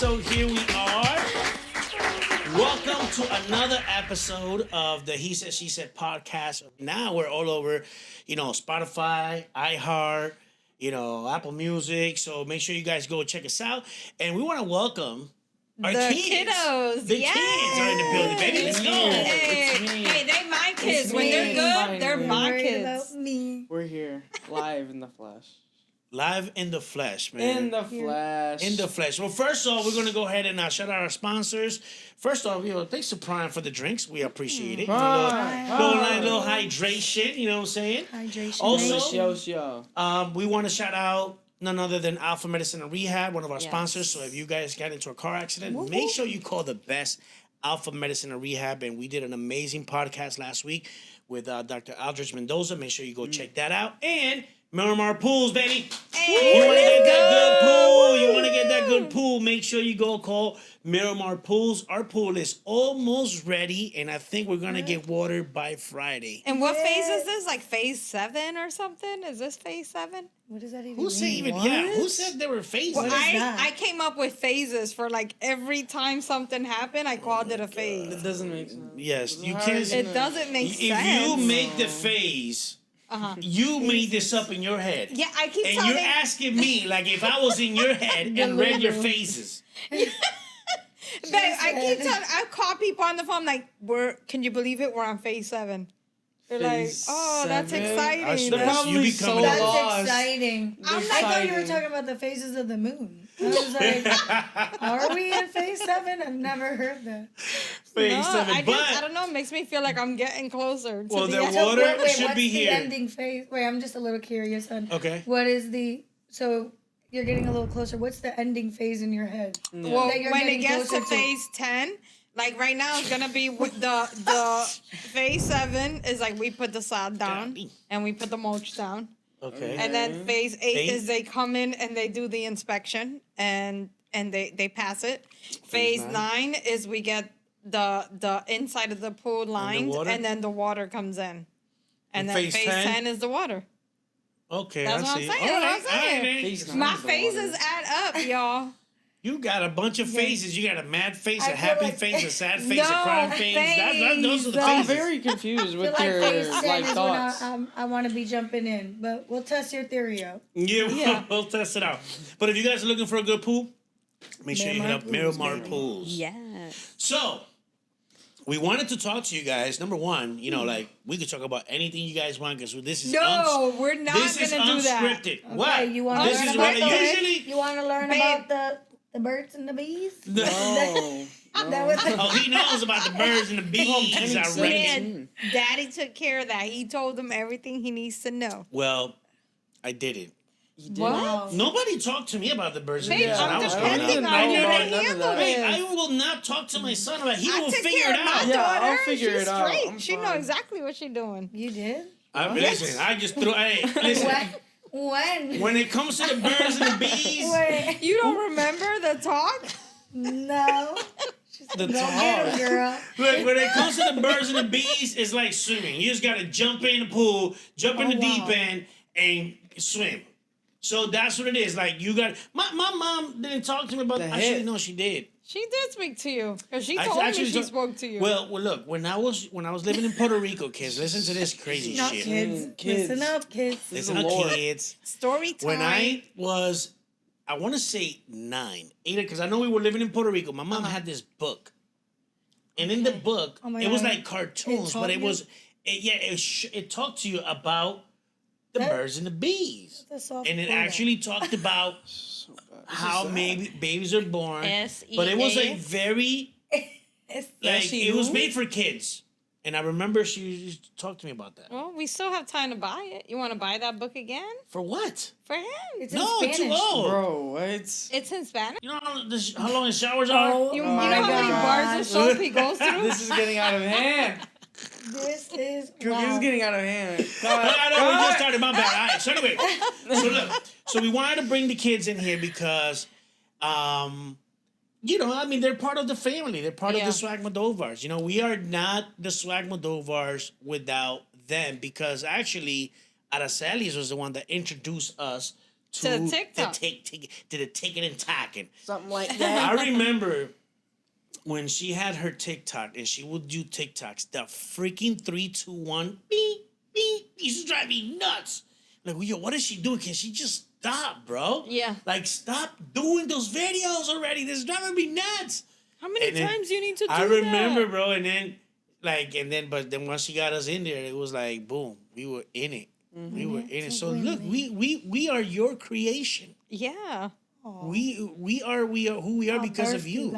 So here we are. Welcome to another episode of the He Said, She Said podcast. Now we're all over, Spotify, iHeart, Apple Music. So make sure you guys go check us out. And we want to welcome our kids. Kiddos. The kids are in the building, baby. Let's go. Hey, they my kids. When they're good, they're my kids. We're here, live in the flesh. Live in the flesh, man. In the flesh. In the flesh. Well, first off, we're going to go ahead and shout out our sponsors. First off, thanks to Prime for the drinks. We appreciate it. Little hydration, you know what I'm saying? Hydration. Also, we want to shout out none other than Alpha Medicine and Rehab, one of our sponsors. So if you guys got into a car accident, make sure you call the best Alpha Medicine and Rehab. And we did an amazing podcast last week with Dr. Aldrich Mendoza. Make sure you go check that out. And Miramar Pools, baby. Hey, you want to get that good pool? You want to get that good pool? Make sure you go call Miramar Pools. Our pool is almost ready, and I think we're going to get water by Friday. And what phase is this? Like phase 7 or something? Is this phase 7? What does that even mean? Who said there were phases? Well, I came up with phases for like every time something happened, I called it a phase. It doesn't make sense. Yes, you can't. It doesn't make sense. If you make the phase... You made this up in your head. Yeah, I keep and telling... you're asking me, like, if I was in your head and read your phases. Babe, I keep telling... I call people on the phone, like, can you believe it? We're on phase 7. They're phase like, oh, that's exciting. That's exciting. I thought you were talking about the phases of the moon. I was like, are we in phase 7? I've never heard that. Phase 7, I don't know. It makes me feel like I'm getting closer to the water should be here. What's the ending phase? Wait, I'm just a little curious on. Okay. What is so you're getting a little closer. What's the ending phase in your head? Well, when it gets to phase 10, like right now, it's gonna be with the phase 7 is like we put the sod down and we put the mulch down. Okay. And then phase 8 is they come in and they do the inspection and they pass it. Phase 9 is we get the inside of the pool lined and then the water comes in. And then phase 10 is the water. Okay, That's what I'm saying. My phases add up, y'all. You got a bunch of phases. You got a mad face, a happy face, a sad face, a crying face. Those are the phases. I'm very confused with your thoughts. I want to be jumping in, but we'll test your theory out. Yeah, we'll test it out. But if you guys are looking for a good pool, make sure you hit up Miramar Pools. Yeah. So, we wanted to talk to you guys. Number one, like we could talk about anything you guys want because this is we're not going to do that. Unscripted. Okay, What? You want to learn about you want to learn about the birds and the bees? No. He knows about the birds and the bees. I reckon. Daddy took care of that. He told him everything he needs to know. Well, I didn't. What? Nobody talked to me about the birds and bees when I was growing up. I will not talk to my son about it. He will figure it out. I'll figure it out. She knows exactly what she's doing. You did? Listen, I just threw... Hey, listen. When it comes to the birds and the bees... You don't remember the talk? No. The talk. Get 'em, girl. Look, when it comes to the birds and the bees, it's like swimming. You just got to jump in the pool, jump in the deep end, and swim. So that's what it is. Like, you got... My mom didn't talk to me about... Actually, no, she did. She did speak to you. Because she told me she spoke to you. Well, look, when I was living in Puerto Rico, kids, listen to this crazy Not shit. Kids. Listen up, kids. Listen up, kids. Story time. When I was, I want to say 9, 8, because I know we were living in Puerto Rico. My mom had this book. And in the book, it was like cartoons, but it talked to you about the birds and the bees. And it actually talked about how maybe babies are born. But it was like very, it was made for kids. And I remember she used to talk to me about that. Well, we still have time to buy it. You want to buy that book again? For what? For him. It's in Spanish. Too old. Bro, It's in Spanish? You know how long the showers are? You know how many bars of soap he goes through? This is getting out of hand. This is This is getting out of hand. I know we just started. My bad. All right. So anyway, so we wanted to bring the kids in here because, they're part of the family. They're part of the Swag Moldovars. We are not the Swag Moldovars without them because actually, Araceli was the one that introduced us to TikTok. To the ticking and tacking. Something like that. I remember when she had her TikTok and she would do TikToks, the freaking 3, 2, 1, beep, beep, used to drive me nuts. Like, yo, what is she doing? Can she just stop, bro? Yeah. Like, stop doing those videos already. This is driving me nuts. How many times you need to do that? I remember, bro, and then, but then once she got us in there, it was like, boom, we were in it. Mm-hmm. We were in it. So look, we are your creation. Yeah. We are who we are because of you.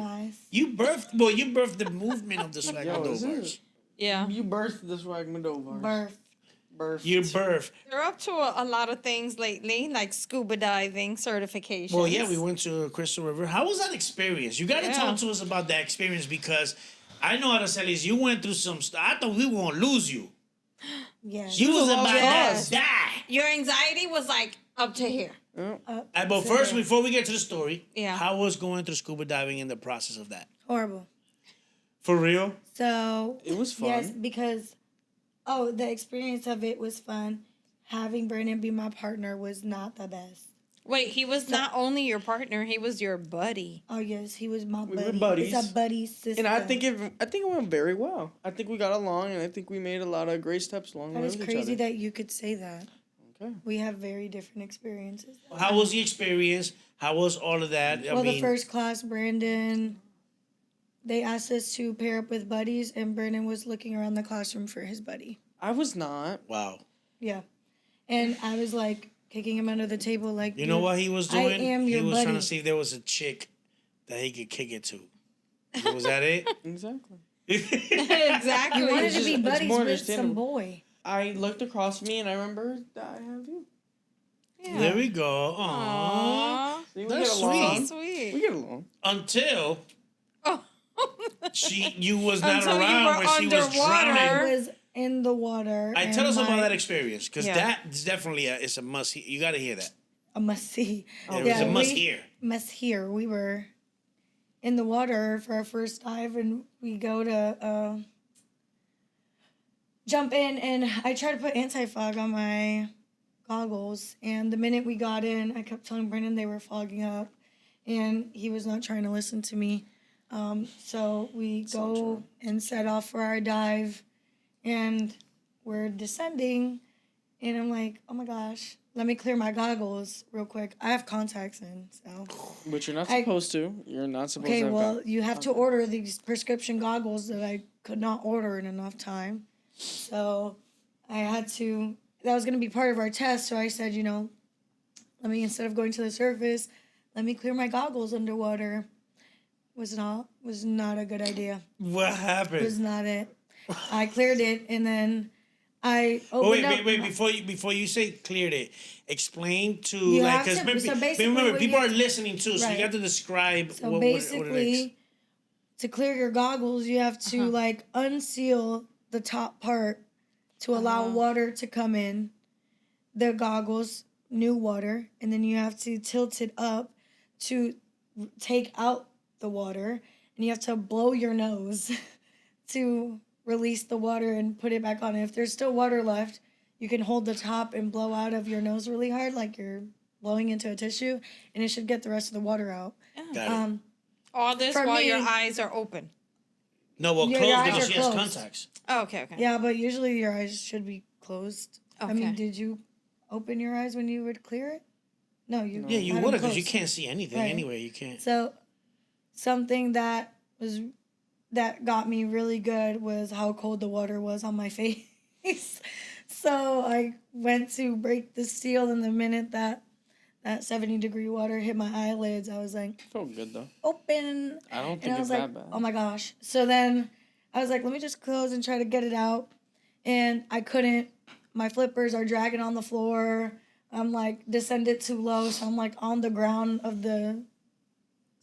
You birthed the movement of the Swagmando. Yeah. You birthed the Swagmando. Birth. You birthed. You're up to a lot of things lately, like scuba diving certifications. Well, yeah, we went to Crystal River. How was that experience? You got to talk to us about that experience because I know, Aracelis, you went through some stuff. I thought we were going to lose you. Yes. You was about to die. Your anxiety was like up to here. But first, before we get to the story, how was going through scuba diving in the process of that? Horrible. For real? So it was fun. Yes, because the experience of it was fun. Having Brandon be my partner was not the best. Wait, he was not only your partner; he was your buddy. Oh yes, he was my buddy. We were buddies. It's a buddy system. And I think it went very well. I think we got along, and I think we made a lot of great steps along the way. That is crazy that you could say that. Okay. We have very different experiences. How was the experience? How was all of that? The first class, Brandon, they asked us to pair up with buddies, and Brandon was looking around the classroom for his buddy. I was not. Wow. Yeah. And I was like kicking him under the table like, you know what he was doing? He was trying to see if there was a chick that he could kick it to. Was that it? Exactly. Exactly. You wanted to be buddies with some boy. I looked across me and I remember that I have you. Yeah. There we go. Aww. See, that's sweet. Sweet. We get along. Until you was not around when she was drowning. I was in the water. Tell us about that experience because that is definitely it's a must. You got to hear that. A must see. It was a must hear. Must hear. We were in the water for our first dive, and we go to jump in, and I tried to put anti-fog on my goggles, and the minute we got in, I kept telling Brendan they were fogging up, and he was not trying to listen to me. So we go and set off for our dive, and we're descending, and I'm like, oh my gosh, let me clear my goggles real quick. I have contacts in, so. But you're not supposed to. You're not supposed to. Okay, well, you have to order these prescription goggles that I could not order in enough time. So I had to, that was going to be part of our test. So I said, let me, instead of going to the surface, let me clear my goggles underwater. Was not a good idea. What happened? Was not it. I cleared it, and then I opened up. Wait, before you say cleared it, explain to remember people are listening too, so you got to describe what it is. To clear your goggles, you have to unseal the top part to allow water to come in. The goggles, new water, and then you have to tilt it up to take out the water, and you have to blow your nose to release the water and put it back on. If there's still water left, you can hold the top and blow out of your nose really hard, like you're blowing into a tissue, and it should get the rest of the water out. Got it. All this while your eyes are open. No, well, closed because she has contacts. Oh, okay. Yeah, but usually your eyes should be closed. Okay. I mean, did you open your eyes when you would clear it? No, you. Yeah, you would have because you can't see anything anyway. You can't. So, something that got me really good was how cold the water was on my face. So I went to break the seal, and the minute that 70-degree water hit my eyelids, I was like, felt good though. Open. I don't think it's that bad. Oh my gosh. So then I was like, let me just close and try to get it out. And I couldn't. My flippers are dragging on the floor. I'm descended too low, so I'm on the ground of the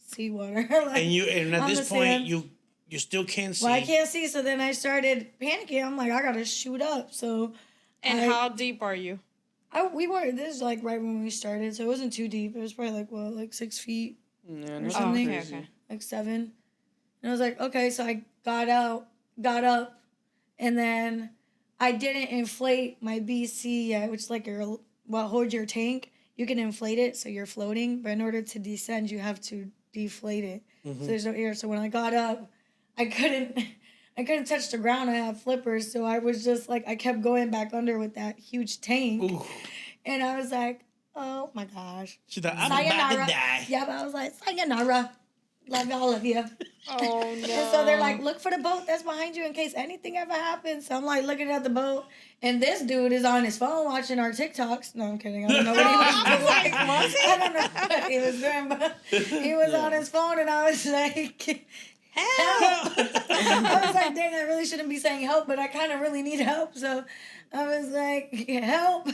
seawater. And at this point you still can't see. Well, I can't see, so then I started panicking. I'm like, I gotta shoot up. So how deep are you? This is right when we started, so it wasn't too deep. It was probably 6 feet or something. Okay. 7. And I was like, okay, so I got up, and then I didn't inflate my BC yet, which is hold your tank. you can inflate it so you're floating, but in order to descend, you have to deflate it. So there's no air. So when I got up, I couldn't touch the ground. I have flippers, so I was just like, I kept going back under with that huge tank. Ooh. And I was like, oh my gosh. She thought, I'm about to die. Yeah, but I was like, sayonara. Love all of you. Oh, no. And so they're like, look for the boat that's behind you in case anything ever happens. So I'm like looking at the boat, and this dude is on his phone watching our TikToks. No, I'm kidding. I don't know what he was doing. I don't know what he was doing, but he was on his phone, and I was like, help. I was like, dang, I really shouldn't be saying help, but I kind of really need help. So I was like, help.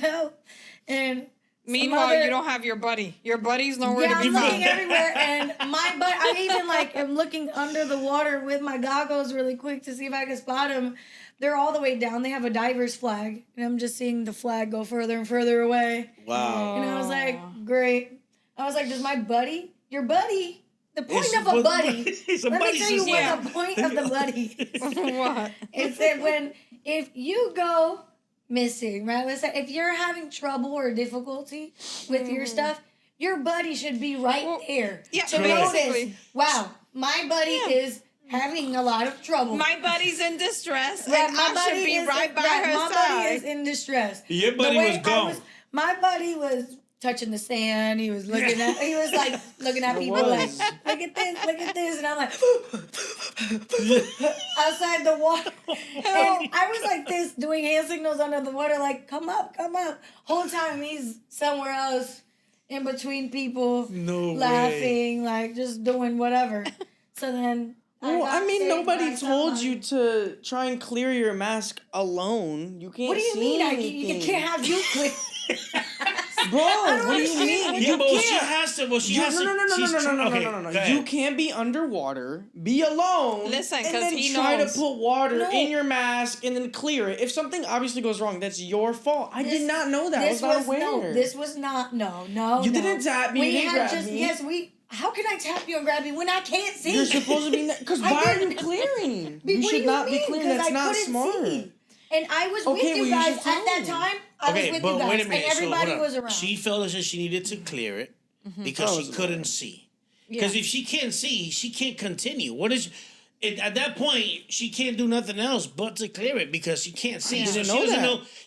And meanwhile, you don't have your buddy. Your buddy's nowhere to be found. Yeah, I'm looking everywhere, and I even am looking under the water with my goggles really quick to see if I can spot him. They're all the way down. They have a diver's flag, and I'm just seeing the flag go further and further away. Wow. And I was like, great. I was like, does my buddy, your buddy, the point of a buddy, let me tell you what the point of the buddy is. What? It's that if you go missing, right? If you're having trouble or difficulty with your stuff, your buddy should be right there to notice, wow, my buddy is having a lot of trouble. My buddy's in distress, and I should be right by her my side. My buddy is in distress. Your buddy was gone. My buddy was touching the sand. He was looking at. He was like looking at people like, look at this, and I'm like, outside the water, and I was like this, doing hand signals under the water, like come up. Whole time he's somewhere else, in between people, laughing, like just doing whatever. So then. Well, I mean, nobody told you to try and clear your mask alone. You can't. What do you mean? You can't have you clear. Bro, what do you mean? Yeah, but she has to. Well, she has to. No. You can't be underwater, be alone. Listen, and then try to put water in your mask and then clear it. If something obviously goes wrong, that's your fault. I did not know that. I was not aware. No, this was not. No. You didn't tap me. You didn't grab me. Yes, we. How can I tap you and grab you when I can't see? You're supposed to be. Because why are you clearing? You should not be clearing. That's not smart. See. And I was with you guys at that time. I was with you guys, wait a minute. And everybody was around. She felt as if she needed to clear it because she couldn't see. Because if she can't see, she can't continue. At that point, she can't do nothing else but to clear it because she can't see. So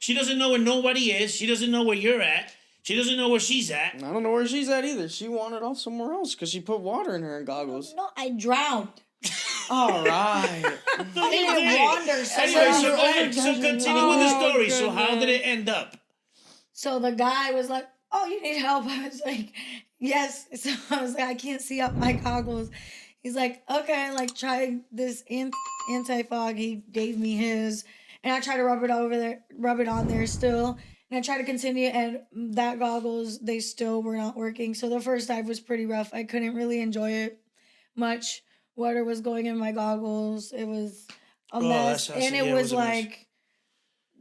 she doesn't know where nobody is. She doesn't know where you're at. She doesn't know where she's at. I don't know where she's at either. She wandered off somewhere else because she put water in her goggles. No, I drowned. All right. I didn't wander. So continue with the story. So how did it end up? So the guy was like, oh, you need help? I was like, yes. So I was like, I can't see up my goggles. He's like, okay, like try this anti-fog. He gave me his. And I tried to rub it on there still. And I tried to continue, and that goggles, they still were not working. So the first dive was pretty rough. I couldn't really enjoy it much. Water was going in my goggles. It was a mess. And it was like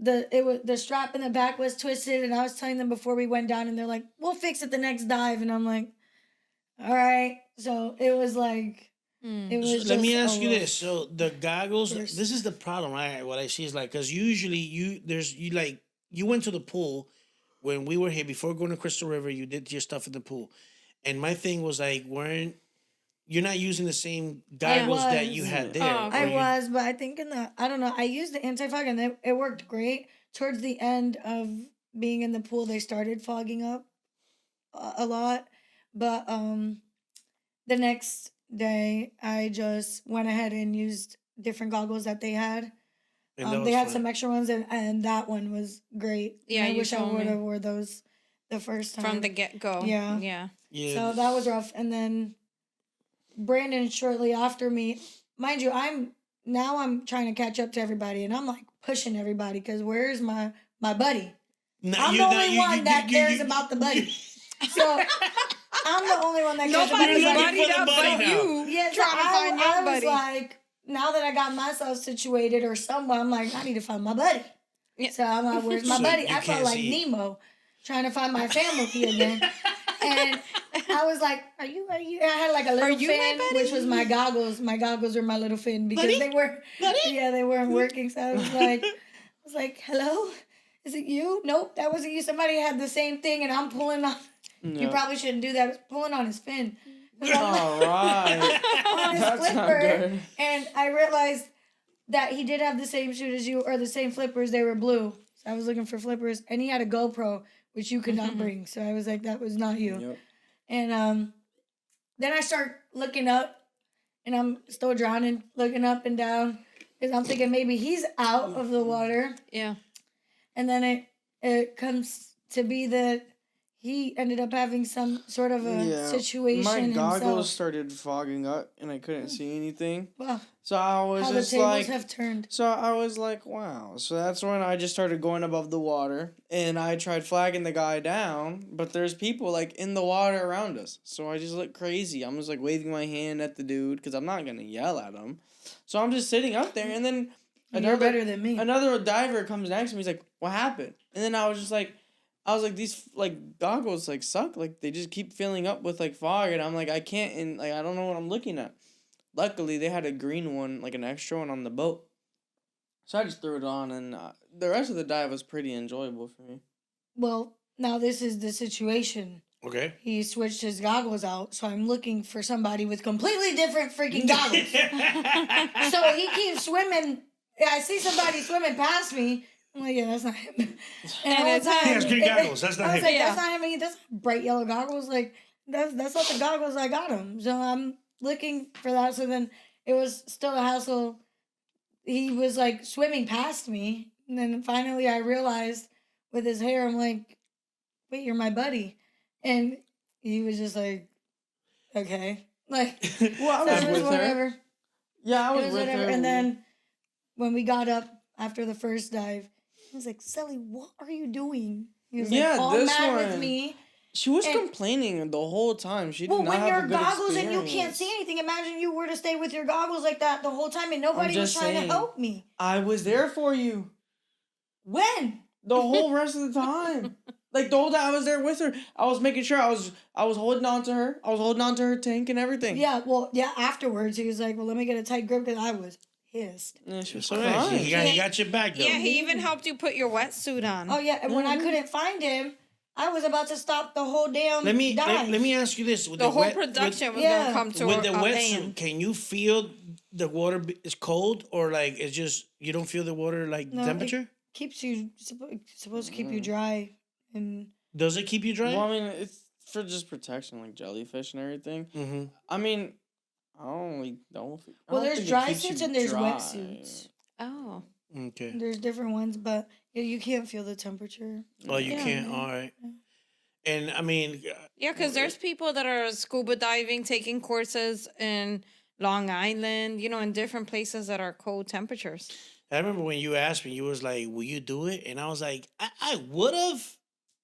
the strap in the back was twisted, and I was telling them before we went down, and they're like, we'll fix it the next dive. And I'm like, all right. So it was like it was. Let me ask you this. So the goggles, this is the problem, right? What I see is like, because usually you went to the pool when we were here before going to Crystal River. You did your stuff in the pool, and my thing was like, you're not using the same goggles that you had there. I was, but I think I don't know. I used the anti-fog and it worked great. Towards the end of being in the pool, they started fogging up a lot, but the next day I just went ahead and used different goggles that they had. They had some extra ones, and that one was great. Yeah, I wish I would have wore those the first time. From the get-go. Yeah. So that was rough. And then Brandon shortly after me, mind you, I'm trying to catch up to everybody, and I'm like pushing everybody because where's my buddy? I'm the only one that cares about the buddy. So I'm the only one that cares about the buddy. Nobody's but you. Yeah, so I was like, now that I got myself situated or somewhere, I'm like, I need to find my buddy. Yeah. So I'm like, where's my buddy? I felt like Nemo trying to find my family again. And I was like, are you? I had like a little fin, which was my goggles. My goggles were my little fin because they weren't working. So I was like, hello? Is it you? Nope, that wasn't you. Somebody had the same thing, and I'm pulling on. You probably shouldn't do that. I was pulling on his fin. All right. On his flipper, and I realized that he did have the same shoe as you, or the same flippers. They were blue. So I was looking for flippers, and he had a GoPro, which you could not bring. So I was like, that was not you. Yep. And then I start looking up, and I'm still drowning, looking up and down, because I'm thinking maybe he's out of the water. Yeah. And then it comes to be that he ended up having some sort of a situation My goggles himself. started fogging up, and I couldn't see anything. Wow. So I was How just the tables like, have turned. So I was like, wow. So that's when I just started going above the water, and I tried flagging the guy down, but there's people like in the water around us. So I just look crazy. I'm just like waving my hand at the dude because I'm not gonna yell at him. So I'm just sitting up there, and then You're better than me. Another diver comes next to me. He's like, "What happened?" And then I was like, these like goggles like suck. Like they just keep filling up with like fog, and I'm like, I can't, and like I don't know what I'm looking at. Luckily, they had a green one, like an extra one on the boat. So I just threw it on, and the rest of the dive was pretty enjoyable for me. Well, now this is the situation. Okay. He switched his goggles out, so I'm looking for somebody with completely different freaking goggles. So he keeps swimming. I see somebody swimming past me. I'm like, yeah, that's not him. And it's all the time, He has green goggles. That's not I was him. like, that's not him. That's bright yellow goggles. Like, that's not the goggles I got him. So I'm looking for that. So then it was still a hassle. He was like swimming past me. And then finally I realized with his hair, I'm like, wait, you're my buddy. And he was just like, okay. Like, Well, I was with whatever. her. Yeah, I was with her. And then when we got up after the first dive, he was like, Sally, what are you doing? He was like, all this mad one. with me. She was complaining the whole time. She did not when have your a good goggles experience. and you can't see anything, imagine you were to stay with your goggles like that the whole time and nobody was trying to help me. I was there for you. When? The whole rest of the time. Like the whole time I was there with her. I was making sure I was holding on to her. I was holding on to her tank and everything. Yeah, afterwards he was like, well, let me get a tight grip because I was pissed. Yeah, she was So crying. he got your back though. Yeah, he even helped you put your wetsuit on. Oh yeah, and when I couldn't find him, I was about to stop the whole damn Let me dive. ask you this: with the whole production was gonna come to with the a wetsuit, end. can you feel the water is cold or like it's just you don't feel the water like temperature? It keeps you supposed to keep you dry and. Does it keep you dry? Well, I mean, it's for just protection, like jellyfish and everything. Mm-hmm. I mean, I don't really don't. Well, there's dry suits and there's wet suits. Oh. Okay. There's different ones, but you can't feel the temperature. Oh, you can't. All right. And I mean, Yeah, because there's people that are scuba diving, taking courses in Long Island, in different places that are cold temperatures. I remember when you asked me, you was like, "Will you do it?" And I was like, "I would have."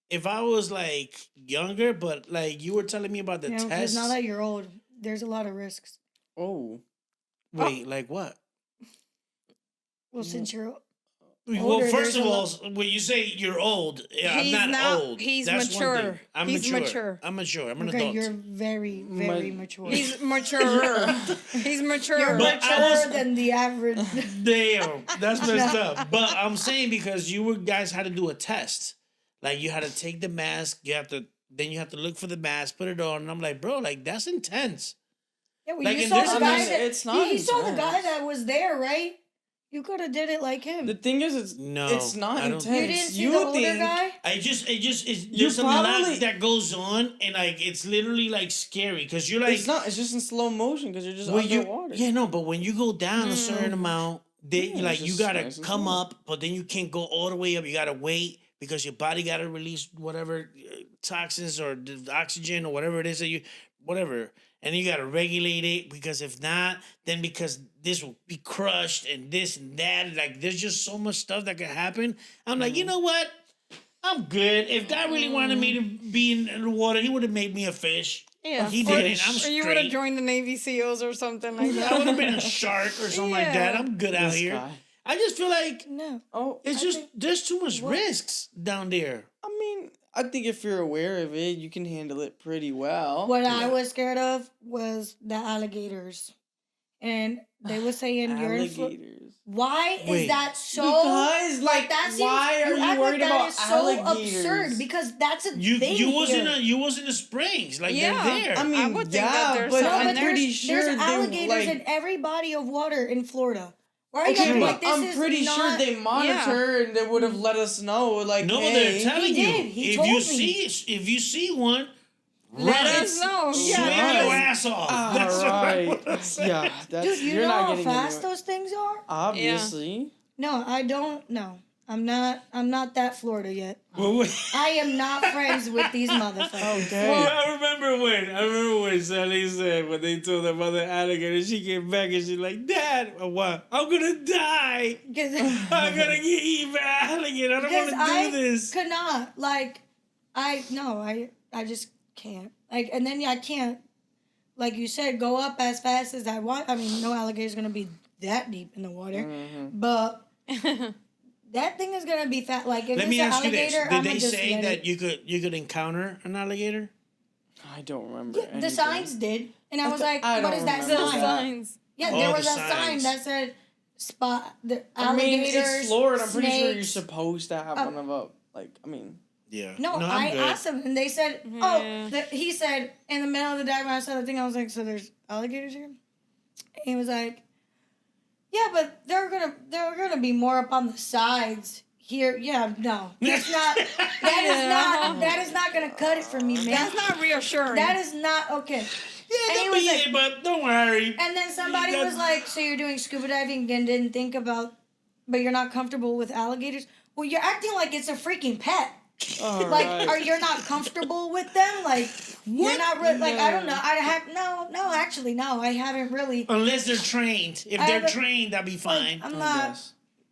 If I was like younger, but like you were telling me about the Because tests. now that you're old, there's a lot of risks. Oh. Wait, like what? Well, since you're Well, older, first there's of a all, lot- when you say you're old, I'm He's not not- old. he's That's one mature. thing. I'm He's mature. mature. I'm mature. I'm an okay, adult. you're very, very mature. He's mature. He's mature. You're But I maturer was- than the average. Damn, that's messed up. But I'm saying because guys had to do a test. Like you had to take the mask, you have to look for the mask, put it on, and I'm like, bro, like that's intense. Yeah, well, Like, you in saw this- the I guy mean, that it's not you saw the intense. guy that was there, right? You could have did it like him. The thing is, it's No, not I don't- intense. You didn't see the older guy? There's a lot that goes on, and like it's literally like scary because you're like, It's not. It's just in slow motion because you're just when underwater. but when you go down a certain amount, Yeah, like it's you just gotta nice and come slow. up, but then you can't go all the way up. You gotta wait because your body gotta release whatever toxins or the oxygen or whatever it is that whatever. And you gotta regulate it because if not, then because this will be crushed and this and that. Like there's just so much stuff that could happen. I'm like, you know what? I'm good. If God really wanted me to be in the water, he would have made me a fish. Yeah. He Or- didn't. I'm Or you would have straight. joined the Navy SEALs or something like I that. would have been a shark or something like that. Yeah. I'm good out This here. guy. I just feel like No. Oh, it's there's too much risks down there. I mean, I think if you're aware of it, you can handle it pretty well. What I was scared of was the alligators. And they were saying you're in Alligators. Why Wait. is that so Because, like, like, why are you worried about alligators? So absurd because that's a thing you was here. you was in the Springs, like they're there. I mean, I would think that there's but some I'm there. pretty sure there's alligators like, in every body of water in Florida. Why are you okay, guys but like this? I'm pretty sure they monitor and they would have let us know. Like, no, hey, they're telling He you did. He if told you me. if you see one, Let run. us know. Swing Yeah. your ass off. That's what I want to say. Yeah, that's, Dude, you you're know not how getting fast anywhere. those things are? Obviously. No, I don't. No, I'm not that Florida yet. Well, I am not friends with these motherfuckers. Okay. I remember when Sally said when they told their mother alligator, she came back and she's like, Dad, what? I'm gonna die. I'm gonna get eaten by an alligator. I don't Because want to I do this. could not. Like, I just can't. Like, and then I can't, like you said, go up as fast as I want. I mean, no alligator's gonna be that deep in the water, but that thing is gonna be fat. Like, if Let it's me an ask you this: alligator, did I'm they gonna just say let that it. you could encounter an alligator? I don't remember. Yeah, the anything. signs did, and I was like, I "What don't is that remember The sign?" that. signs. Yeah, Oh, there the was a sign signs. that said spot the I mean, alligators. it's Florida. I'm pretty sure you're snakes. supposed to have one of up. Like, I mean, Yeah. No, I'm I good. asked them, and they said, Yeah. he said in the middle of the day when I saw the thing, I was like, so there's alligators here? And he was like, yeah, but they're gonna be more up on the sides here. Yeah, no, that's not. That is not gonna cut it for me, man. That's not reassuring. That is not okay. Yeah, And he don't was be like- it, but don't worry. And then somebody was like, so you're doing scuba diving and didn't think about, but you're not comfortable with alligators? Well, you're acting like it's a freaking pet. alright. You're not comfortable with them? Like, you're not really, like, I don't know. Actually, no, I haven't really. Unless they're trained. If I they're haven't- trained, that'd be fine. I'm not,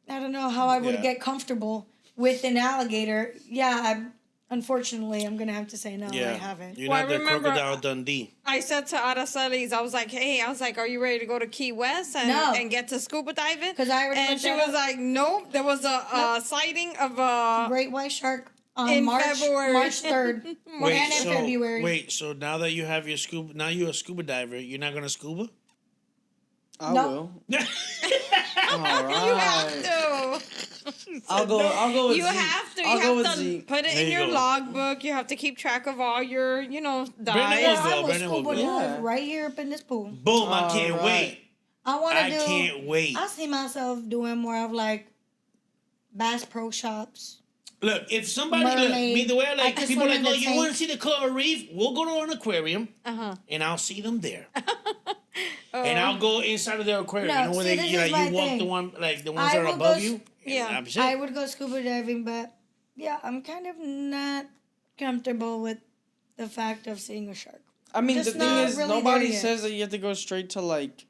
I don't know how I would Yeah. get comfortable with an alligator. Yeah, unfortunately, I'm going to have to say no, I haven't. You're Well, not I the remember- Crocodile Dundee. I said to Aracelis, I was like, are you ready to go to Key West and get to scuba diving? 'Cause I already And looked she that was up. like, nope. There was a sighting of a Great white shark on in March February. 3rd. And in February. Wait, so now that you have your now you're a scuba diver, you're not gonna scuba? I No. will. You have to. I'll go with You Zeke. have to. I'll You go with have to Zeke. put it There in you your go. logbook. You have to keep track of all your, Brandon dives. Yeah, I Well, will Brandon will scuba go. dive Yeah. right here up in this pool. Boom! I can't Alright. wait. I want to I do. can't wait. I see myself doing more of like Bass Pro Shops. Look, if somebody Mermaid. me the way I I like can people swim like, in oh, the you tank. want to see the coral reef? We'll go to an aquarium, Uh-huh. and I'll see them there. And I'll go inside of their aquarium. No, you know where see, they, this you, is like, my you walk thing. the one like the ones I that are will above go you. Yeah. and that's it. I would go scuba diving, but yeah, I'm kind of not comfortable with the fact of seeing a shark. I mean, Just the thing not is, really nobody there yet. says that you have to go straight to like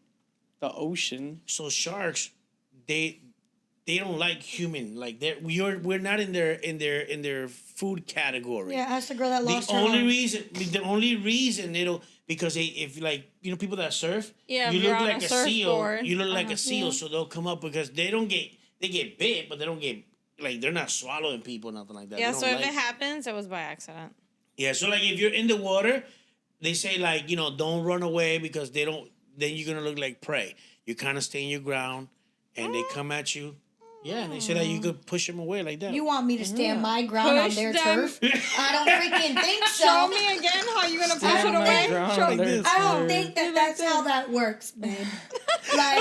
the ocean. So sharks, they don't like human. Like we're not in their food category. Yeah, ask the girl that lost The her only arm. reason they don't because if like people that surf, Yeah, you if you're look on like a a seal. surfboard. You look like a seal, so they'll come up because they get bit, but they don't get like they're not swallowing people, nothing like that. Yeah, They so don't if like- it happens, it was by accident. yeah, so like if you're in the water, they say like don't run away because they don't. Then you're gonna look like prey. You kind of stay in your ground, and they come at you. Yeah, and they say that you could push them away like that. You want me to stand my ground Push on their them. turf? I don't freaking think so. Show me again how you gonna push Stand it my away. ground Show on me. their I don't turf. think that that's how that works, babe. Like,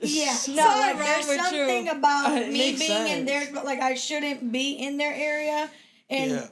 yeah, no, like wrong there's with something you. about It me makes being in sense. theirs, but like I shouldn't be in their area, and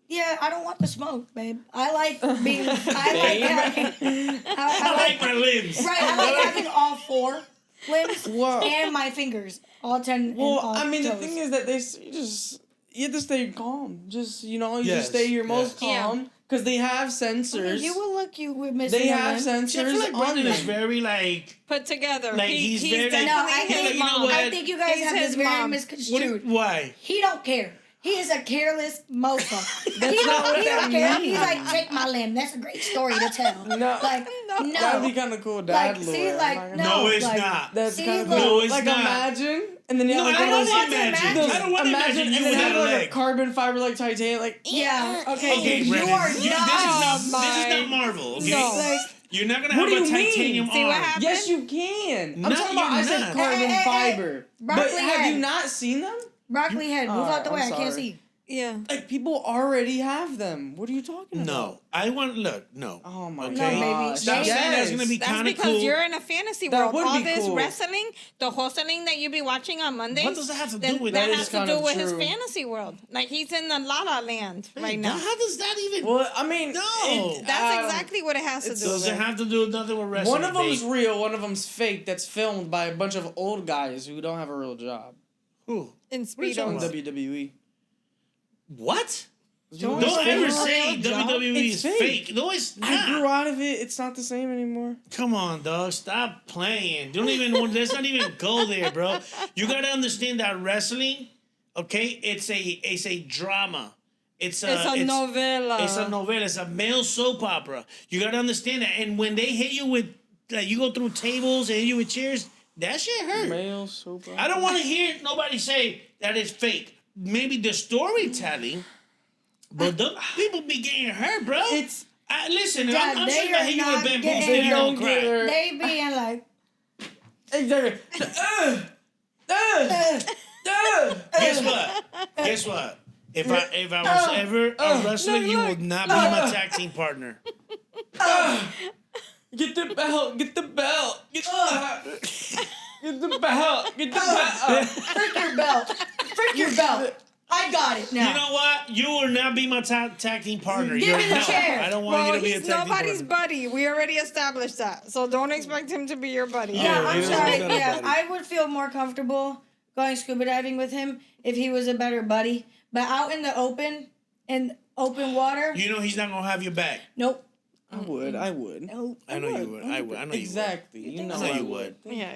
yeah, I don't want the smoke, babe. I like being, I like having, I like my limbs. right, I like having all four limbs Whoa. and my fingers, all 10. and Well, all I mean, the toes. thing is that you have to stay calm. Just you Yes, just stay your most yes. calm because they have Okay, sensors. you will look you with missing. They a have limb. See, I sensors feel like on Brandon is them. very like. Put together. Like, he's very- definitely No, I his think you know mom. what? I think you guys He's have this his very mom. misconstrued. Why? He don't care. He is a careless mofo. That's not what he that don't care. He's means. like, take my limb. That's a great story to tell. No. Like, No. That'd be no. kind of cool, Dad. Like, see, like, no. No, it's like, not. That's See, kind of look. cool. No, it's like not. imagine, and then you No, have like I one don't of want those. to imagine. I don't want to imagine you and then without have a like a leg. carbon fiber like titanium, like Yeah. Okay. Okay, you Brandon. are This is not. not Marvel. Okay. No. Like, You're not gonna have a titanium See what arm. happened? Yes, you can. No, I'm talking about. I said not. carbon fiber. But Broccoli have head. you not seen them? Broccoli head. Move out the way. I'm I can't sorry. see. Yeah. Like people already have them. What are you talking about? No, I want no. Oh my Okay? No, baby. gosh. Stop saying that's gonna be That's kind of because cool. you're in a fantasy That world. would All be this cool. wrestling, the wrestling that you be watching on Mondays. What does that have to do then with that? that? Has is to kind do of with his true. fantasy world. Like he's in the La La Land right now. How does that even? Well, I mean, No. That's exactly what it has to do Does with. it have to do nothing with wrestling? one of them's babe? real, one of them's fake. That's filmed by a bunch of old guys who don't have a real job. Who? In What are you talking Speedos. about? WWE. What? Don't Don't ever real say job? WWE It's is fake. fake. No, it's I grew not. out of it. It's not the same anymore. Come on, dog. Stop playing. Don't even. Let's not even go there, bro. You gotta understand that wrestling. Okay, it's a drama. It's a novela. It's a novela. It's a male soap opera. You gotta understand that. And when they hit you with, like, you go through tables and hit you with chairs, that shit hurt. Male soap opera. I don't want to hear nobody say that it's fake. Maybe the storytelling, but the people be getting hurt, bro. It's listen. Dad, I'm they sure if I are hit you not with bamboos, getting then you don't don't get cry. her. They being like, Exactly. Guess what? Guess what? If I was ever a wrestler, you would not be my tag team partner. Get the belt. Get the belt. Get the belt. Get the belt. frick your belt. Frick your belt. I got it now. You know what? You will not be my tag team partner. Give me the chair. I don't want Well, you to be a he's tag team nobody's partner. buddy. We already established that. So don't expect him to be your buddy. Yeah, Oh, I'm he doesn't sorry. got a Yeah, buddy. I would feel more comfortable going scuba diving with him if he was a better buddy. But out in the open, in open water, You know he's not gonna have your back. nope. I would. Nope. I know you would. I would. I know Exactly. you You would. know I know I you would. would. Yeah.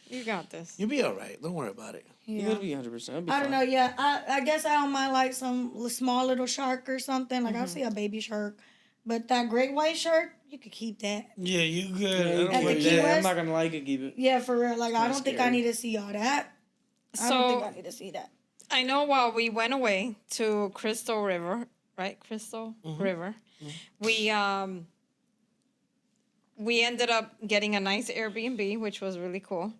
You got this. You'll be all right. Don't worry about it. You Yeah. would be 100%. I don't know. Yeah, I guess I don't mind like some small little shark or something. Like I'll see a baby shark, but that great white shark, you could keep that. Yeah, you good. Yeah, I you don't At the want Key that. West? I'm not gonna like it. Keep it. Yeah, for real. Like I kinda don't think I scary. need to see all that. I don't So think I need to see that. I know while we went away to Crystal River, right? Crystal River, we ended up getting a nice Airbnb, which was really cool.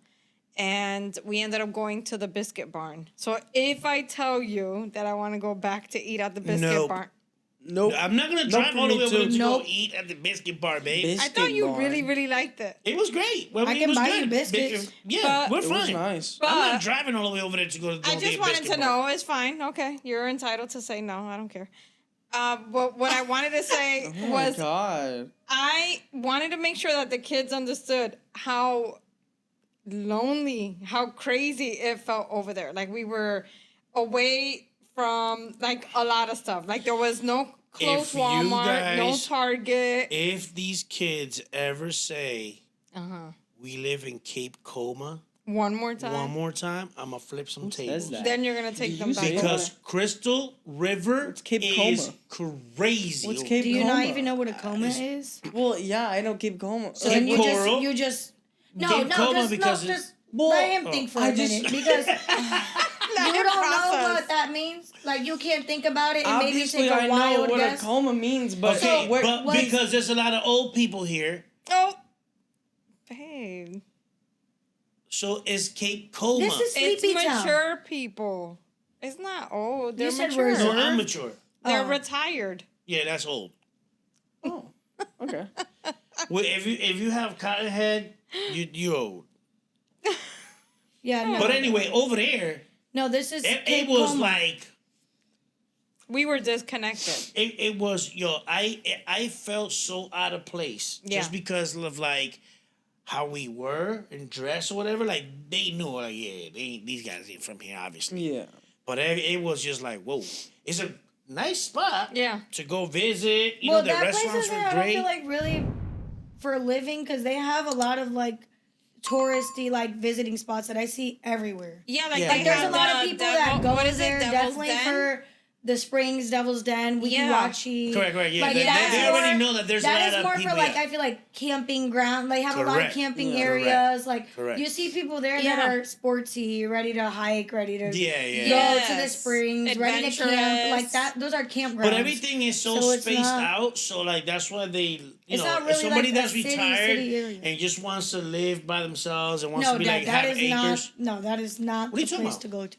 And we ended up going to the biscuit barn. So if I tell you that I want to go back to eat at the biscuit Nope. barn, Nope. I'm not gonna Nope, drive all the way me over there too. to go Nope. eat at the biscuit bar, babe. I Biscuit thought you barn. really, really liked it. It was great. Well, I it can was buy good. you biscuits. Yeah, But- we're It was fine. nice. I'm not But- driving all the way over there to go to I get just a wanted biscuit to bar. know. It's fine. Okay. You're entitled to say no. I don't care. But what I wanted to say Oh my was god. I wanted to make sure that the kids understood how lonely, how crazy it felt over there. Like we were away from like a lot of stuff. Like there was no close If you Walmart, no guys- Target. If these kids ever say Uh-huh. we live in Cape Coma One more time. one more time, I'm gonna flip some tables. says that? Then you're gonna take Did them you back. say Because Crystal River What's Cape is Coma? crazy. What's over Cape Do you Coma? not even know what a coma is? Well, yeah, I know Cape Coma. So Cape then Coral? you just no, Cape no, Coma just, because no, it's- just Well, let him think for I a just- minute because Let you him don't know process. what that means. Like you can't think about it and maybe Obviously, take a I know wild what guess. a coma means, but Okay, where- but what- because there's a lot of old people here, Oh, babe. so is Cape Coma. This is It's Sleepy Town. mature people. It's not old. They're You said mature. reserve. No, I'm mature. They're Oh. retired. Yeah, that's old. oh, okay. Well, if you have cotton head, you old. Yeah, no. But anyway, over there, No, this is it Cape was Coma. like We were disconnected. it was I felt so out of place Yeah. just because of like how we were and dress or whatever. Like they knew, like these guys ain't from here, obviously. Yeah. But it was just like, whoa, it's a nice spot. Yeah. To go visit. You well, know, the that place restaurants isn't, were I don't great. feel like really for a living because they have a lot of like touristy like visiting spots that I see everywhere. Yeah, like Yeah. they Like there's a have lot the of people devil- that go what is it, there Devil's definitely Den? for the Springs, Devil's Den, Wikiwachi. Correct. Yeah, Like, they already know that there's a lot of people. That is more for like I feel like camping ground. They have a lot of camping areas. Like you see people there that are sportsy, ready to hike, ready to go to the Springs, ready to camp. Like that. Those are campgrounds. But everything is so spaced out. So like that's why they, really somebody that's retired and just wants to live by themselves and wants to be like have acres. That is not the place to go to.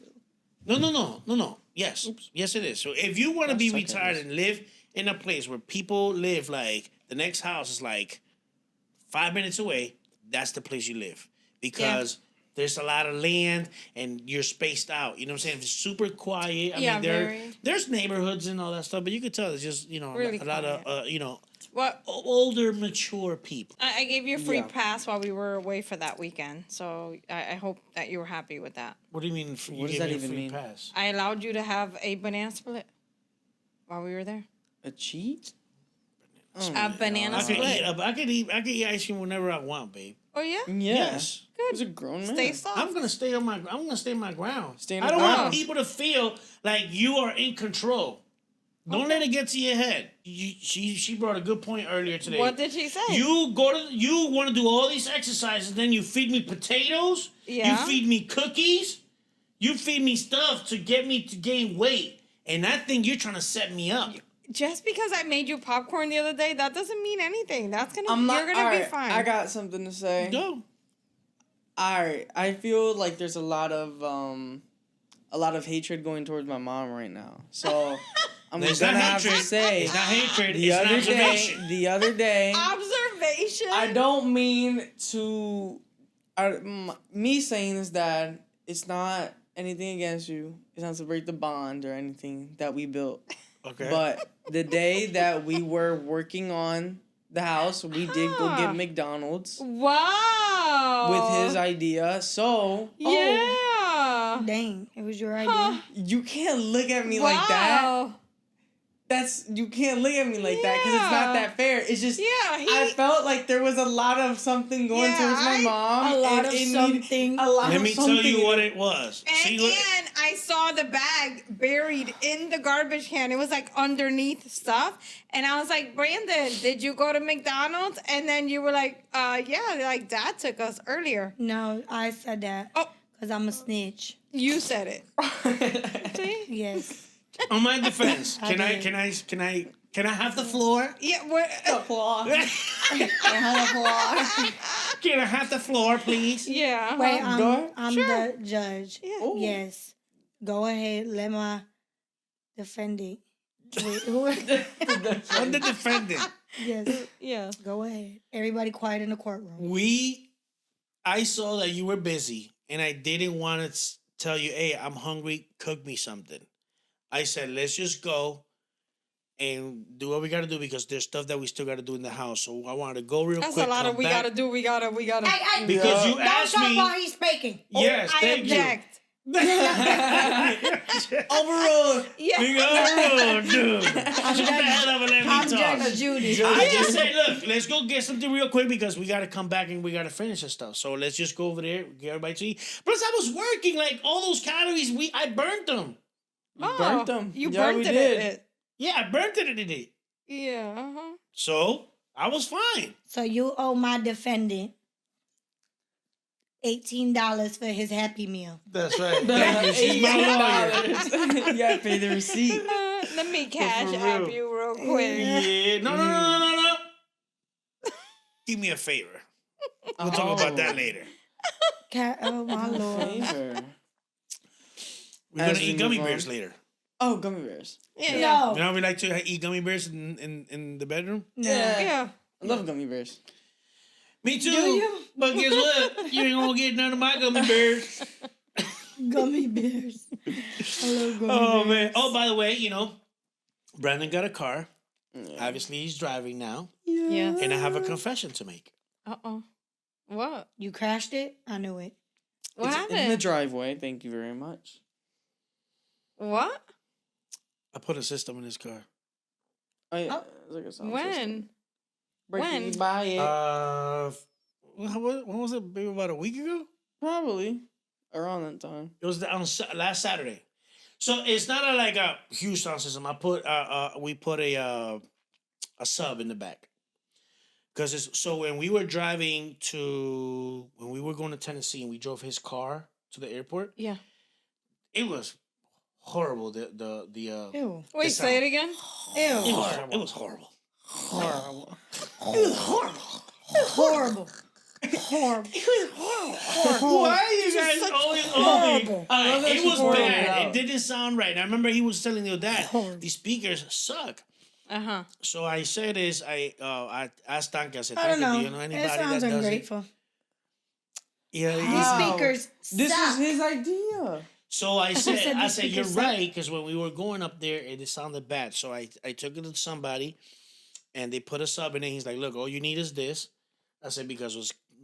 No. Yes. Oops. Yes, it is. So if you want to be retired and live in a place where people live, like the next house is like 5 minutes away, that's the place you live. Because there's a lot of land and you're spaced out. You know what I'm saying? If it's super quiet. I mean, there's neighborhoods and all that stuff, but you could tell it's just, really a lot of, older, mature people. I gave you a free pass while we were away for that weekend, so I hope that you were happy with that. What do you mean? What does that even mean? Pass? I allowed you to have a banana split while we were there. A cheat? A banana split. I could eat ice cream whenever I want, babe. Oh yeah. Yes. Good. He's a grown man. Stay soft. I'm gonna stay my ground. I don't want people to feel like you are in control. Don't let it get to your head. She brought a good point earlier today. What did she say? You want to do all these exercises, then you feed me potatoes. Yeah. You feed me cookies. You feed me stuff to get me to gain weight, and I think you're trying to set me up. Just because I made you popcorn the other day, that doesn't mean anything. You're gonna be fine. I got something to say. Go. Alright, I feel like there's a lot of hatred going towards my mom right now. So I'm gonna have to say it's not hatred. It's an observation. The other day. Observation. I don't mean to. Me saying this, Dad. It's not anything against you. It's not to break the bond or anything that we built. Okay. But the day that we were working on the house, we did go get McDonald's. Wow. With his idea. So. Yeah. Dang, it was your idea. You can't look at me like that. You can't look at me like that because it's not that fair. It's just I felt like there was a lot of something going towards my mom. Let me tell you what it was. And I saw the bag buried in the garbage can. It was like underneath stuff. And I was like, Brandon, did you go to McDonald's? And then you were like, yeah, like Dad took us earlier. No, I said that. Oh. Because I'm a snitch. You said it. See? Yes. On my defense, can I have the floor? Yeah, the floor. Can I have the floor, please? Yeah. Wait, I'm the judge. Yeah. Yes. Go ahead. Let my defendant. Wait, who? I'm the defendant. Yes. Yeah. Go ahead. Everybody quiet in the courtroom. I saw that you were busy, and I didn't want to tell you, hey, I'm hungry, cook me something. I said, let's just go and do what we got to do because there's stuff that we still got to do in the house. So I wanted to go real quick. That's a lot of we got to do. We got to. Because you asked me. Don't talk while he's speaking. Yes, thank you. Overruled. Overruled, dude. I'm Judge Judy. I just say, look, let's go get something real quick because we got to come back and we got to finish this stuff. So let's just go over there, get everybody to eat. Plus, I was working like all those calories. I burnt them. You burnt them. You burnt it. Yeah, I burnt it in it. Yeah. So I was fine. So you owe my defendant $18 for his Happy Meal. That's right. Thank you. She's my lawyer. You gotta pay the receipt. Let me cash app you real quick. Yeah. No. Do me a favor. We'll talk about that later. Oh my Lord. Favor. We're gonna eat gummy bears later. Oh, gummy bears. Yeah. You know how we like to eat gummy bears in the bedroom? Yeah. I love gummy bears. Me too. Do you? But guess what? You ain't gonna get none of my gummy bears. Gummy bears. I love gummy bears. Man. Oh, by the way, Brandon got a car. Yeah. Obviously, he's driving now. Yeah. And I have a confession to make. Uh-oh. What? You crashed it? I knew it. What happened? In the driveway. Thank you very much. What? I put a system in his car. Oh, yeah. Like a when? When? Buy it. When was it? Maybe about a week ago? Probably. Around that time. It was on last Saturday. So it's not like a huge sound system. We put a sub in the back. Because so when we were going to Tennessee and we drove his car to the airport, Yeah. it was horrible. The Ew. Wait, say it again. Ew. it was horrible. Horrible. It was horrible. Horrible. Horrible. Why are you guys always horrible. It was horrible. bad. It didn't sound right. I remember he was telling you that these speakers suck. So I said this. I asked Tanka. I said, I don't Tanka, know. do you know anybody It sounds that does it? ungrateful. Yeah. These speakers This suck. is his idea. So I said, said I these said, you're speakers suck. right, because when we were going up there, it sounded bad. So I took it to somebody, and they put a sub in it. He's like, look, all you need is this. I said, because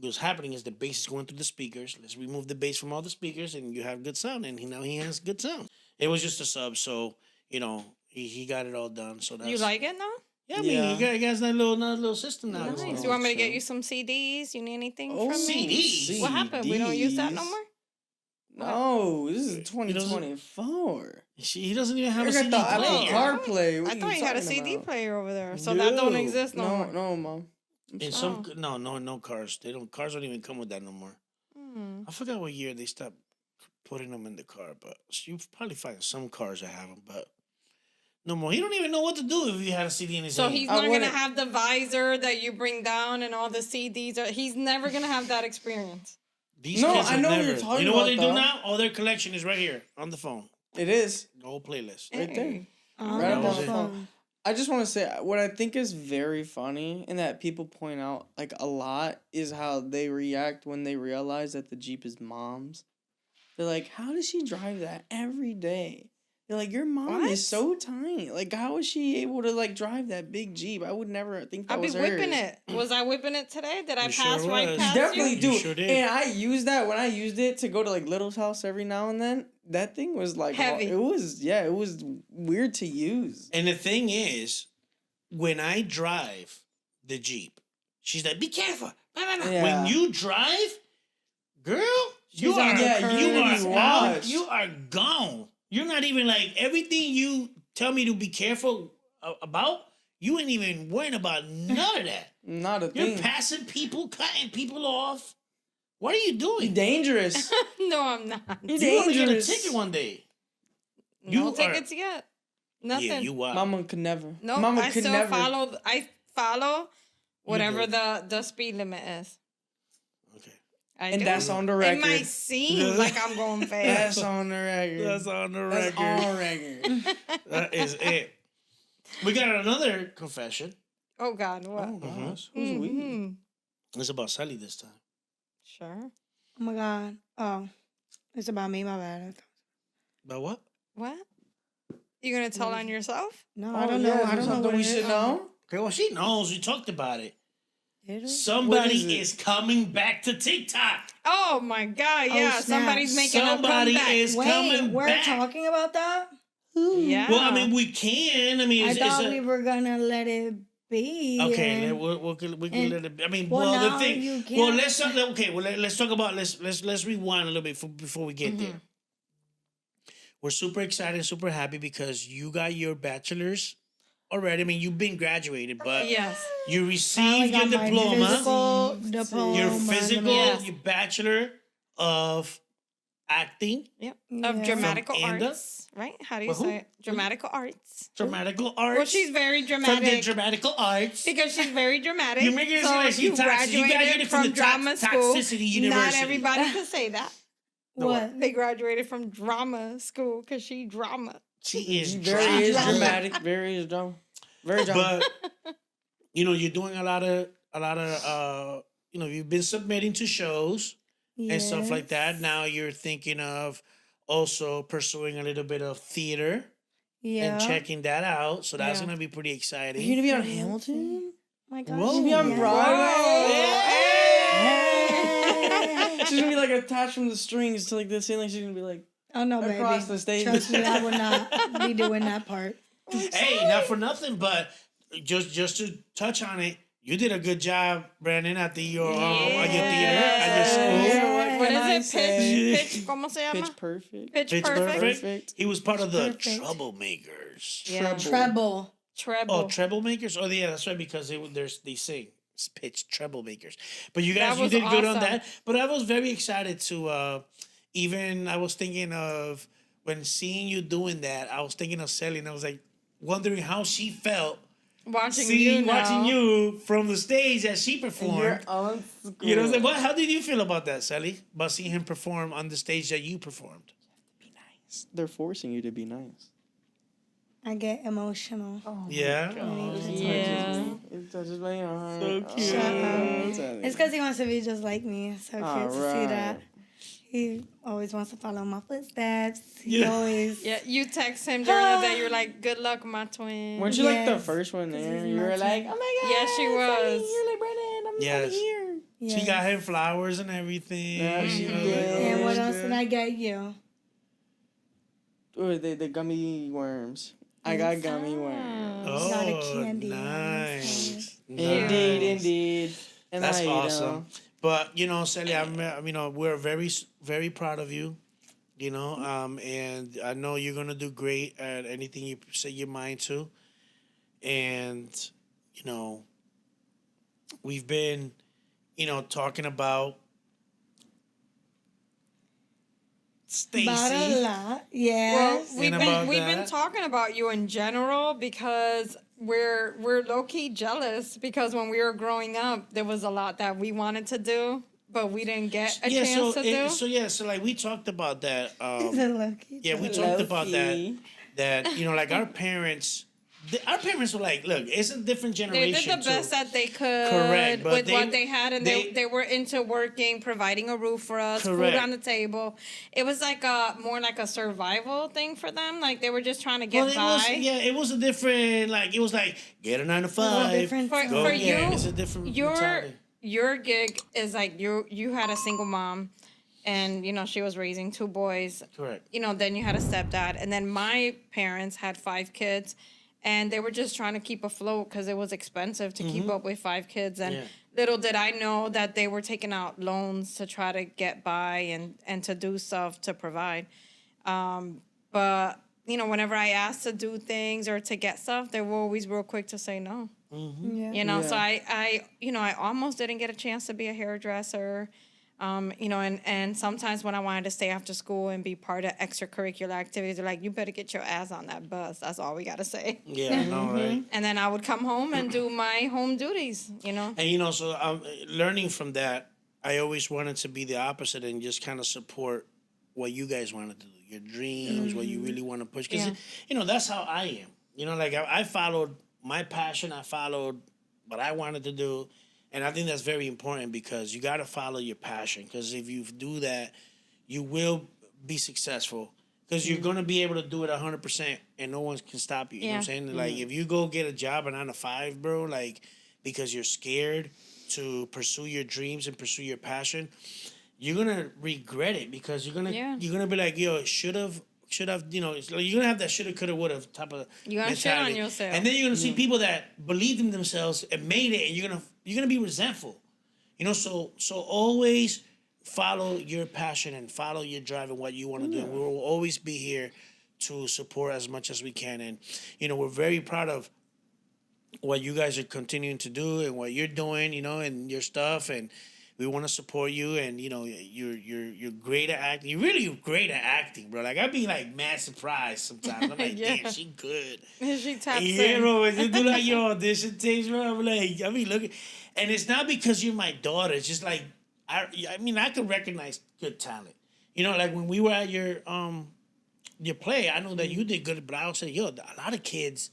what's happening is the bass is going through the speakers. Let's remove the bass from all the speakers, and you have good sound. And now he has good sound. It was just a sub, so, he got it all done. So that's... You like it now? Yeah, I mean, he got that little system now. Nice. You want me to get you some CDs? You need anything from me? CDs? What happened? We don't use that no more? No, this is 2024. He doesn't even have I a got CD the Apple player. CarPlay. What I are thought you had a talking CD about? player over there. So that don't No. exist no more. No, Mom. In some no cars. Cars don't even come with that no more. I forgot what year they stopped putting them in the car, but you probably find some cars that have them, but no more. He don't even know what to do if you had a CD in his So hand. he's not going to have the visor that you bring down and all the CDs. He's never going to have that experience. These No, kids I have know what never. you're talking You know what they about, do though. now? All their collection is right here on the phone. It is. The whole playlist. Right there. Hey. Right on on the the phone. I just want to say what I think is very funny and that people point out like a lot is how they react when they realize that the Jeep is Mom's. They're like, how does she drive that every day? They're like, your mom What? is so tiny. Like, how is she able to like drive that big Jeep? I would never think that I'll be was whipping hers. it. Was I whipping it today? Did I You pass sure right was. past You definitely you? do. You sure did. And I used that when I used it to go to like Little's house every now and then. That thing was like Heavy. It was weird to use. And the thing is, when I drive the Jeep, she's like, "Be careful." Yeah. When you drive, girl, you on are the curve. you are gone. You're not even like everything you tell me to be careful about. You ain't even worrying about none of that. Not a You're thing. passing people, cutting people off. What are you You're doing? dangerous. No, I'm not. You're You're gonna get a dangerous. ticket one day. No You are- tickets yet. Nothing. Yeah, you are. Mama could never. No, Mama I could still never. follow. I follow whatever do. the speed limit is. Okay. I And do. that's on the It record. might seem like I'm going fast. That's on the record. That's on the That's record. on record. That is it. We got another confession. Oh God, what? Oh gosh, who's we? Mhm. It's about Sally this time. Sure. Oh my God. Oh, it's about me. My bad. About what? What? You gonna tell on yourself? No, Oh, I don't yeah, know. is I there don't know something what we it should is. know. Okay, well, she knows. We talked about it. Did we? What Somebody is is it? coming back to TikTok. Oh my God! Yeah, snap. somebody's making Somebody a comeback. is Wait, coming we're back. talking about that? Yeah. Well, I mean, we can. I mean, I it's thought a, we were gonna let it be. okay. and- We can let it. I mean, Well, well, the now thing. you Well, can't- let's talk. Okay, well, let's talk about. Let's rewind a little bit before we get there. We're super excited, super happy because you got your bachelor's already. I mean, you've been graduated, but Yes. you I received your got my diploma. physical diploma. Your physical, Yes. your bachelor of acting, Yep. Yeah. Of dramatical From Anda? arts, right? How do you Well, who? say it? Dramatical arts. dramatical arts. Well, she's very from the dramatic. dramatical arts. Because she's very dramatic. You make it so seem like you she's toxic. You graduated from the drama school. Toxicity University. Not everybody can say that. What? They graduated from drama school because she drama. She is Very is drama. dramatic. Very is drama. Very drama. But you're doing a lot of you've been submitting to shows and stuff like that. Now you're thinking of also pursuing a little bit of theater Yeah. and checking that out. So that's Yeah. gonna be pretty exciting. Are you gonna be on Hamilton? My God. Whoa. She's gonna be on yeah. Broadway. Hey. She's gonna be like attached from the strings to like the ceiling. She's gonna be like Oh no, baby. across the stage. Trust me, I would not be doing that part. Hey, not for nothing, but just to touch on it, you did a good job, Brandon, at your theater at your school. What and I is it? say Pitch, ¿cómo se llama? Pitch Perfect. Pitch Perfect. He was part of the Perfect. Troublemakers. Yeah. Treble. Treble. Oh, Troublemakers? Oh, yeah, that's right, because they sing. It's Pitch Troublemakers. But you guys, you did good on that. But I was very excited to, I was thinking of, when seeing you doing that, I was thinking of Sally, and I was like, wondering how she felt watching you from the stage as she performed. You're old school. You know, like, how did you feel about that, Sally? About seeing him perform on the stage that you performed? Be nice. They're forcing you to be nice. I get emotional. Oh yeah. It touches my heart. So cute. Shut up. It's because he wants to be just like me. So cute to see that. He always wants to follow my footsteps. He always. Yeah, you text him during the day. You're like, "Good luck, my twin." Weren't you like the first one there? You were like, "Oh my god!" Yeah, she was. You're like, Brennan, I'm here. Yes. She got him flowers and everything. Yeah, she did. And what else did I get you? Oh, the gummy worms. I got gummy worms. Oh, Got a candy. Nice. Indeed. And that's awesome. But Sally, we're very, very proud of you. And I know you're gonna do great at anything you set your mind to. And we've been, talking about Stacy. About a lot, yes. Well, we've been talking about you in general because we're low key jealous because when we were growing up, there was a lot that we wanted to do, but we didn't get a chance to do. So like we talked about that. We talked low-key. about that. Like our parents. Our parents were like, look, it's a different generation. They did the best that they could with what they had, and they were into working, providing a roof for us, food on the table. It was like more like a survival thing for them. Like they were just trying to get by. It was a different, it was like, get a 9 to 5. For you, it's a different mentality. Your gig is like you had a single mom. And, she was raising 2 boys. Correct. Then you had a stepdad. And then my parents had 5 kids. And they were just trying to keep afloat because it was expensive to keep up with 5 kids. And little did I know that they were taking out loans to try to get by and to do stuff to provide. But, whenever I asked to do things or to get stuff, they were always real quick to say no. Mm-hmm. So I almost didn't get a chance to be a hairdresser. And sometimes when I wanted to stay after school and be part of extracurricular activities, they're like, you better get your ass on that bus. That's all we got to say. Yeah, I know, right? And then I would come home and do my home duties, And, so learning from that, I always wanted to be the opposite and just kind of support what you guys wanted to do, your dreams, what you really want to push. Because, that's how I am. I followed my passion. I followed what I wanted to do. And I think that's very important because you got to follow your passion. Because if you do that, you will be successful. Because you're going to be able to do it 100% and no one can stop you. You know what I'm saying? Like, if you go get a job at 9 to 5, bro, because you're scared to pursue your dreams and pursue your passion, you're going to regret it because you're going to be like, yo, should have, you're going to have that shoulda, coulda, woulda type of you're gonna shit on yourself. And then you're going to see people that believed in themselves and made it, and you're gonna be resentful. So always follow your passion and follow your drive and what you want to do. And we will always be here to support as much as we can. And, we're very proud of what you guys are continuing to do and what you're doing, and your stuff. And we want to support you, and you're great at acting. You're really great at acting, bro. Like I'd be mad surprised sometimes. I'm like, damn, she good. She taps in. Bro, you do your audition tapes, bro. I'm like, looking, and it's not because you're my daughter. It's just like I could recognize good talent. When we were at your play, I know that you did good, but I also said, a lot of kids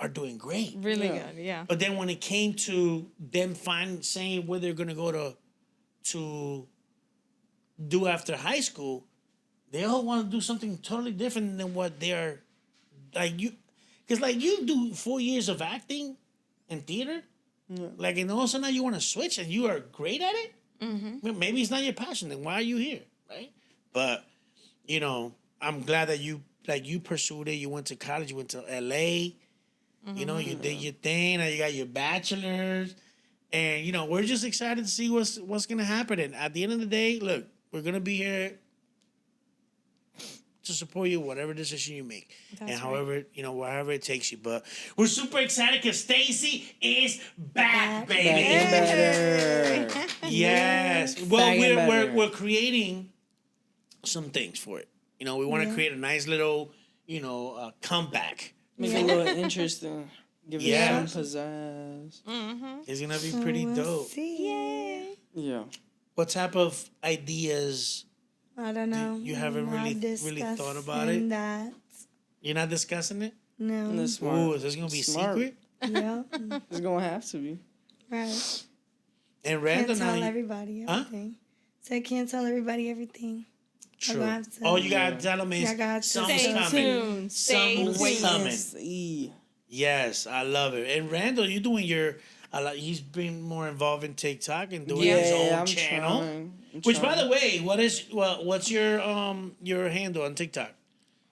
are doing great. Really good, yeah. But then when it came to them saying where they're going to go to do after high school, they all want to do something totally different than what they're, you. Because, you do 4 years of acting in theater. Yeah. And all of a sudden now you want to switch and you are great at it. Mm-hmm. Maybe it's not your passion. Then why are you here, right? But, I'm glad that you pursued it. You went to college. You went to L.A., you did your thing. Now you got your bachelor's, And you know, we're just excited to see what's gonna happen. And at the end of the day, look, we're gonna be here to support you, whatever decision you make, and however you know, wherever it takes you. But we're super excited because Stacy is back, baby. Back and better. Yes. Well, we're creating some things for it. You know, we want to create a nice little, you know, comeback. Make it a little interesting. Give it some pizzazz. It's gonna be pretty dope. Yay. Yeah. What type of ideas? I don't know. You haven't really thought about it? That. You're not discussing it? No. That's smart. Ooh, is this gonna be secret? Yeah. It's gonna have to be. Right. And Randall Can't now. tell everybody everything. So I can't tell everybody everything. True. Have to, Oh, you gotta tell them something's coming. Something's coming. Yes, I love it. And Randall, you're doing he's been more involved in TikTok and doing his own channel. Which, by the way, what's your handle on TikTok?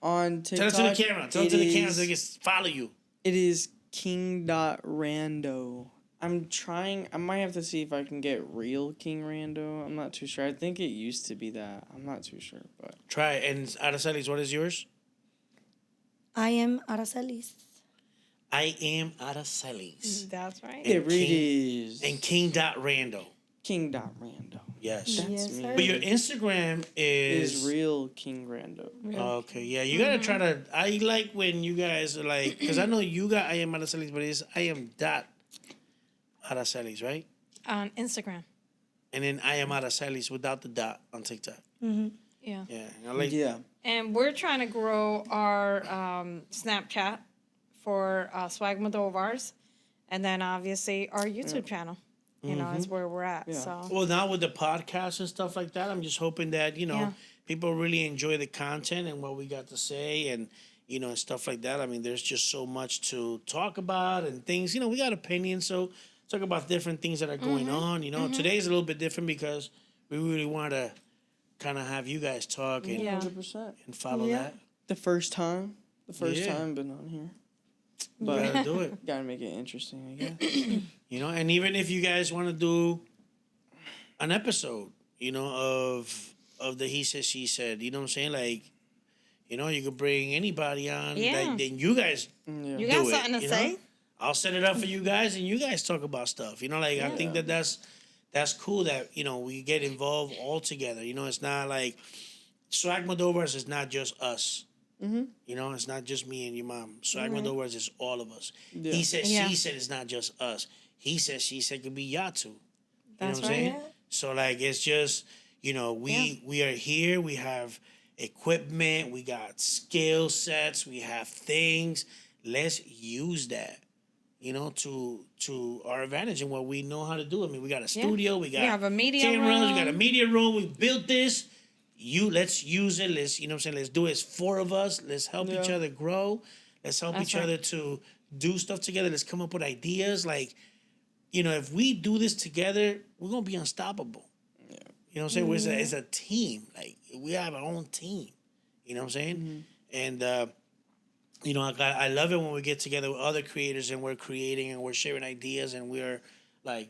On TikTok, tell it to the camera. Tell it to the camera so they can follow you. It is king.rando. I'm trying. I might have to see if I can get real King Rando. I'm not too sure. I think it used to be that. I'm not too sure, but try it. And Aracelis, what is yours? I am Aracelis. I am Aracelis. That's right. it really is. And King.Rando. King.Rando. Yes. That's me. But your Instagram is real King Rando. Okay, yeah, you gotta try to. I like when you guys are like, because I know you got I am Aracelis, but it's I am dot Aracelis, right? On Instagram. And then I am Aracelis without the dot on TikTok. Yeah. Yeah, I like. Yeah. And we're trying to grow our Snapchat for Swag Moldovars, and then obviously our YouTube channel. You know, is where we're at. Yeah. So. Well, now with the podcast and stuff like that, I'm just hoping that people really enjoy the content and what we got to say and and stuff like that. I mean, there's just so much to talk about and things. You know, we got opinions, so talk about different things that are going on. You know, today's a little bit different because we really want to kind of have you guys talk and 100%. and follow that. The first time been on here. But gotta do it. Gotta make it interesting, I guess. And even if you guys want to do an episode, of the He Said, She Said, you know what I'm saying? Like, you could bring anybody on. Yeah. Like, then you guys You got something to say? I'll set it up for you guys and you guys talk about stuff. I think that's cool that, we get involved all together. It's not like Swag Moldovars is not just us. Mm-hmm. It's not just me and your mom. Swag Moldovars is all of us. Yeah. He Said, She Said it's not just us. He Said, She Said could be y'all too. That's what I'm saying? So, like, it's just, we are here. We have equipment. We got skill sets. We have things. Let's use that, to our advantage and what we know how to do. I mean, we got a studio. We have a media cameras. room. We got a media room. We built this. Let's use it. Let's, let's do it. It's four of us. Let's help each other grow. Let's help each other to do stuff together. Let's come up with ideas. Like, if we do this together, we're going to be unstoppable. Yeah. You know what I'm saying? It's a team. Like, we have our own team. You know what I'm saying? Mm-hmm. And, I love it when we get together with other creators and we're creating and we're sharing ideas and we're, like,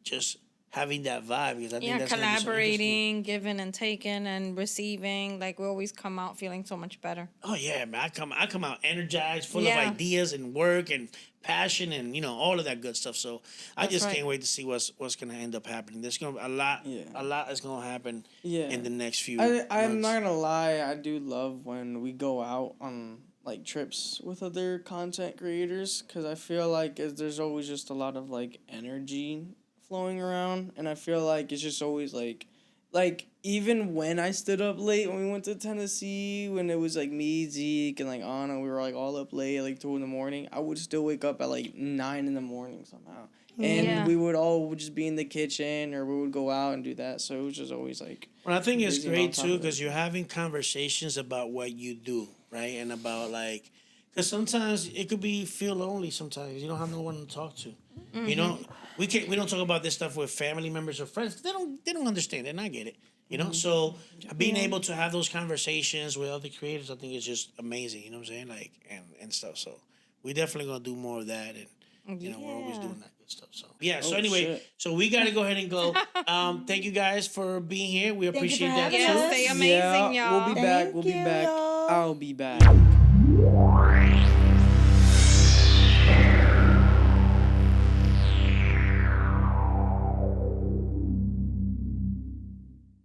just having that vibe because I think that's collaborating, giving and taking and receiving. Like, we always come out feeling so much better. Oh yeah, man! I come out energized, full of ideas and work and passion and all of that good stuff. So I just can't wait to see what's gonna end up happening. There's gonna be a lot is gonna happen in the next few. I'm not gonna lie, I do love when we go out on like trips with other content creators because I feel like there's always just a lot of like energy flowing around, and I feel like it's just always like even when I stood up late when we went to Tennessee, when it was like me, Zeke, and like Anna, we were like all up late like 2 a.m, I would still wake up at like 9 a.m. somehow, and we would all just be in the kitchen or we would go out and do that. So it was just always like. Well, I think it's great too because you're having conversations about what you do, right, and about like. Because sometimes it could feel lonely. Sometimes you don't have no one to talk to. Mm-hmm. We don't talk about this stuff with family members or friends. They don't understand it, and I get it. So being able to have those conversations with other creators, I think is just amazing. You know what I'm saying? Like and stuff. So we definitely gonna do more of that, and we're always doing that good stuff. So yeah. So anyway, so we got to go ahead and go. Thank you guys for being here. We appreciate that. Yeah, stay amazing, y'all. We'll be back. Thank you, y'all. I'll be back.